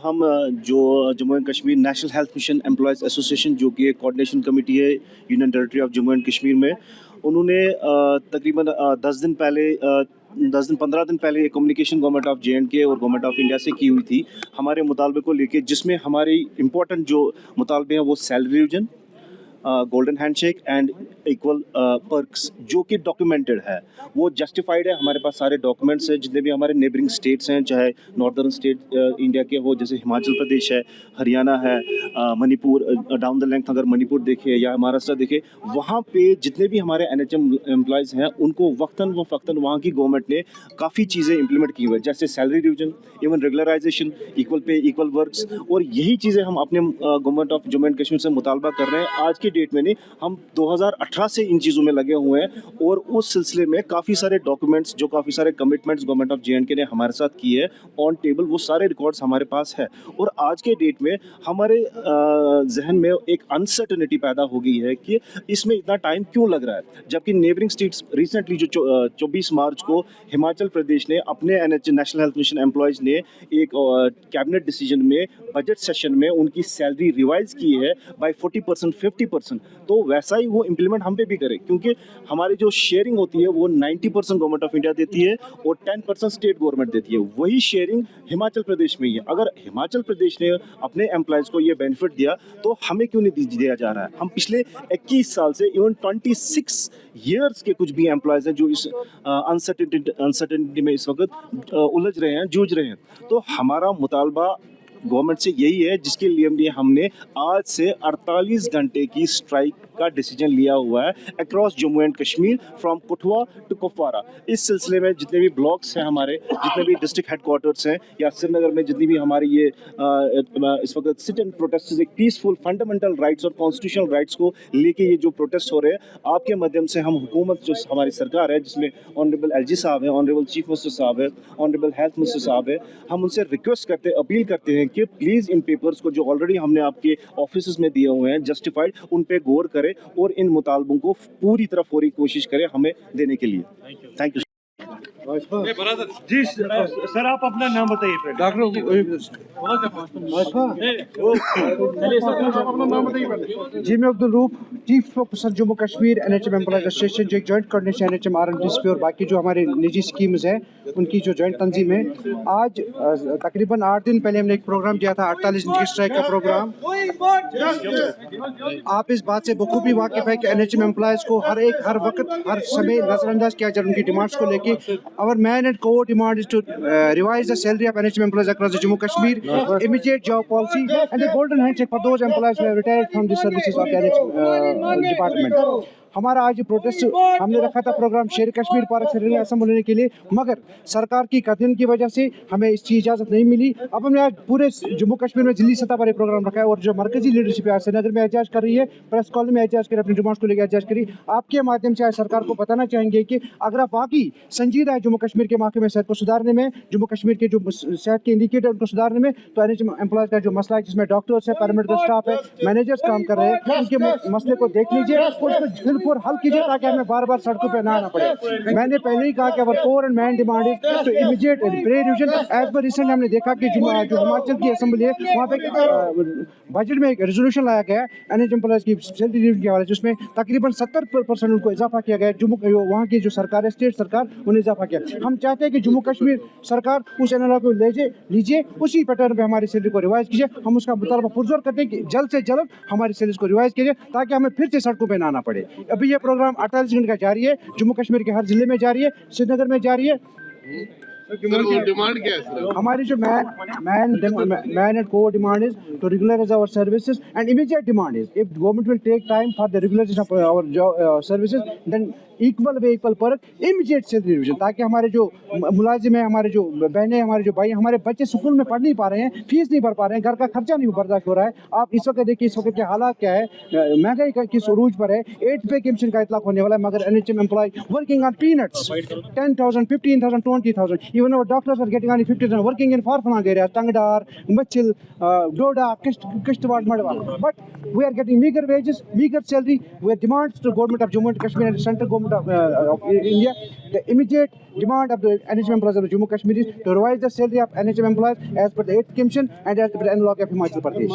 ہم جو Jammu and Kashmir national health mission employees association جو کہ ایک کوآرڈینیشن کمیٹی ہے union territory of Jammu and Kashmir میں، انہوں نے تقریباً 15 دن پہلے ایک کمیونیکیشن گورنمنٹ آف JNK اور گورنمنٹ آف انڈیا سے کی ہوئی تھی ہمارے مطالبے کو لے کے، جس میں ہماری امپورٹنٹ جو مطالبے ہیں وہ salary revision, golden hand shake and equal perks, جو کہ ڈاکیومنٹڈ ہے، وہ جسٹیفائڈ ہے. ہمارے پاس سارے ڈاکومنٹس ہیں. جتنے بھی ہمارے نیبرنگ اسٹیٹس ہیں، چاہے ناردرن اسٹیٹ انڈیا کے ہو، جیسے ہماچل پردیش ہے، ہریانہ ہے، منی پور، ڈاؤن دا لینتھ اگر منی پور دیکھے یا مہاراشٹر دیکھے، وہاں پہ جتنے بھی ہمارے NHM امپلائیز ہیں ان کو وقتاً فوقتاً وہاں کی گورنمنٹ نے کافی چیزیں امپلیمنٹ کی ہوئی ہیں، جیسے salary revision, even regularisation, equal pay equal works. اور یہی چیزیں ہم اپنے government of Jammu and Kashmir سے مطالبہ کر رہے ہیں. آج کی ڈیٹ میں نہیں، ہم 2018 سے ان چیزوں میں لگے ہوئے ہیں، اور اس سلسلے میں کافی سارے ڈاکومنٹس، جو کافی سارے کمٹمنٹس گورنمنٹ آف JNK نے ہمارے ساتھ کیے ہیں آن ٹیبل، وہ سارے ریکارڈس ہمارے پاس ہے. اور آج کے ڈیٹ میں ہمارے ذہن میں ایک انسرٹنٹی پیدا ہو گئی ہے کہ اس میں اتنا ٹائم کیوں لگ رہا ہے، جبکہ نیبرنگ اسٹیٹس ریسنٹلی جو 24 مارچ کو ہماچل پردیش نے اپنے نیشنل ہیلتھ مشن امپلائیز نے ایک کیبنٹ ڈیسیجن میں بجٹ سیشن میں ان کی سیلری ریوائز کی ہے بائی 40%، 50%. تو ویسا ہی وہ امپلیمنٹ ہم پہ بھی کرے، کیونکہ ہماری جو شیئرنگ ہوتی ہے وہ 90% گورنمنٹ آف انڈیا دیتی ہے اور 10% اسٹیٹ گورنمنٹ دیتی ہے. وہی شیئرنگ ہماچل پردیش میں ہی ہے. اگر ہماچل پردیش نے اپنے امپلائیز کو یہ بینیفٹ دیا تو ہمیں کیوں نہیں دیا جا رہا ہے؟ ہم پچھلے 21 سال سے، ایون 26 ایئرس کے کچھ بھی امپلائیز ہیں جو اس انسرٹنٹی میں اس وقت الجھ رہے ہیں، جوجھ رہے ہیں. تو ہمارا مطالبہ گورنمنٹ سے یہی ہے، جس کے لیے ہم نے آج سے 48 گھنٹے کی اسٹرائک کا ڈیسیجن لیا ہوا ہے across Jammu and Kashmir, from Kathua to Kupwara. اس سلسلے میں جتنے بھی بلاکس ہیں ہمارے، جتنے بھی ڈسٹرکٹ ہیڈ کوارٹرس ہیں، یا سری نگر میں جتنی بھی ہماری یہ اس وقت سٹ اینڈ پروٹیسٹ، ایک پیسفل فنڈامنٹل رائٹس اور کانسٹیٹیوشنل رائٹس کو لے کے یہ جو پروٹیسٹ ہو رہے ہیں، آپ کے مادھیم سے ہم حکومت، جو ہماری سرکار ہے جس میں آنریبل LG صاحب ہیں، آنریبل چیف منسٹر صاحب ہے، آنریبل ہیلتھ منسٹر صاحب ہے، ہم ان سے ریکویسٹ کرتے، اپیل کرتے ہیں کہ پلیز ان پیپرز کو جو آلریڈی ہم نے آپ کے آفیسز میں دیے ہوئے ہیں جسٹیفائڈ، ان پہ غور کرے اور ان مطالبوں کو پوری طرح فوری کوشش کرے ہمیں دینے کے لیے. Thank you. جی سر، آپ اپنا نام بتائیے. ڈاکٹر جی، میں Abdul Rauf, chief spokesperson Jammu Kashmir NHM employees association, جو ایک جوائنٹ کوآرڈینیشن NHM RMTSP اور باقی جو ہمارے نجی اسکیمز ہیں ان کی جو جوائنٹ تنظیم ہے. آج تقریباً 8 دن پہلے ہم نے ایک پروگرام کیا تھا، 48 دن کی اسٹرائک کا پروگرام. آپ اس بات سے بخوبی واقف ہے کہ NHM امپلائیز کو ہر وقت، ہر سمے نظر انداز کیا جائے ان کی ڈیمانڈس کو لے کے. Our main and core demand is to revise the salary of NHM employees across the Jammu Kashmir, immediate job policy, and the golden handshake for those employees who have retired from the services of the NHM department. ہمارا آج protest ہم نے رکھا تھا programme شیر Kashmir park سے assembly لینے کے لیے، مگر سرکار کی قدم کی وجہ سے ہمیں اس کی اجازت نہیں ملی. اب ہم نے آج پورے جموں کشمیر میں ضلعی سطح پر یہ پروگرام رکھا ہے، اور جو مرکزی لیڈرشپ ہے سری نگر میں احتجاج کر رہی ہے، پریس کالونی میں احتجاج کر رہی ہے، اپنی ڈیمانڈس کو لے کے احتجاج کری. آپ کے مادھیم سے آج سرکار کو بتانا چاہیں گے کہ اگر آپ واقعی سنجیدہ ہے جموں کشمیر کے محکمہ صحت کو سدھارنے میں، جموں کشمیر کے جو صحت کے انڈیکیٹر ان کو سدھارنے میں، تو NHM امپلائیز کا جو مسئلہ ہے جس میں ڈاکٹرس ہے، پیرامیڈیکل اسٹاف ہے، مینیجرس کام کر رہے ہیں، ان کے مسئلے کو دیکھ لیجیے اور اس کو بالکل حل کیجیے تاکہ ہمیں بار بار سڑکوں پہ نہ آنا پڑے. میں نے پہلے ہی کہا کہ our core and main demand is to immediate pay revision. As per recent ہم نے دیکھا کہ جو ہماچل کی اسمبلی ہے وہاں پہ بجٹ میں ایک ریزولوشن لایا گیا ہے NHM امپلائیز کی سیلری ریویژن کے حوالے سے، اس میں تقریباً 70% ان کو اضافہ کیا گیا ہے. وہاں کی جو سرکار ہے، اسٹیٹ سرکار، انہیں اضافہ کیا. ہم چاہتے ہیں کہ جموں کشمیر سرکار اس NLR کو لیجیے، اسی پیٹرن پہ ہماری سیلری کو ریوائز کیجیے. ہم اس کا مطالبہ پرزور کرتے ہیں کہ جلد سے جلد ہماری سیلریز کو ریوائز کیجیے تاکہ ہمیں پھر سے سڑکوں پہ نہ آنا پڑے. ابھی یہ پروگرام 48 گھنٹے کا جاری ہے، جموں کشمیر کے ہر ضلع میں جاری ہے، سری نگر میں جاری ہے. ڈیمانڈ کیا ہے ہماری جو main and core demand is to regularize our services, and immediate demand is if government will take time for the regularization of our services, then equal pay equal perk, immediate salary revision, تاکہ ہمارے جو ملازم ہیں، ہمارے جو بہنیں، ہمارے جو بھائی، ہمارے بچے اسکول میں پڑھ نہیں پا رہے ہیں، فیس نہیں بھر پا رہے ہیں، گھر کا خرچہ نہیں برداشت ہو رہا ہے. آپ اس وقت دیکھیے اس وقت کے حالات کیا ہے، مہنگائی کس عروج پر ہے. 8 پے کمیشن کا اطلاق ہونے والا ہے، مگر NHM employee working on peanuts, 10,000 15,000 20,000. Even our doctors are getting only 50 and working in far-flung areas, Tangdar, Machil, Doda, Kishtwar, Madhwa. But we are getting meager wages, meager salary. We have demands to the government of Jammu and Kashmir and the central government of India. The immediate demand of the NHM employees of Jammu and Kashmir is to revise the salary of NHM employees as per the 8th Commission and as per the analog of Himachal Pradesh.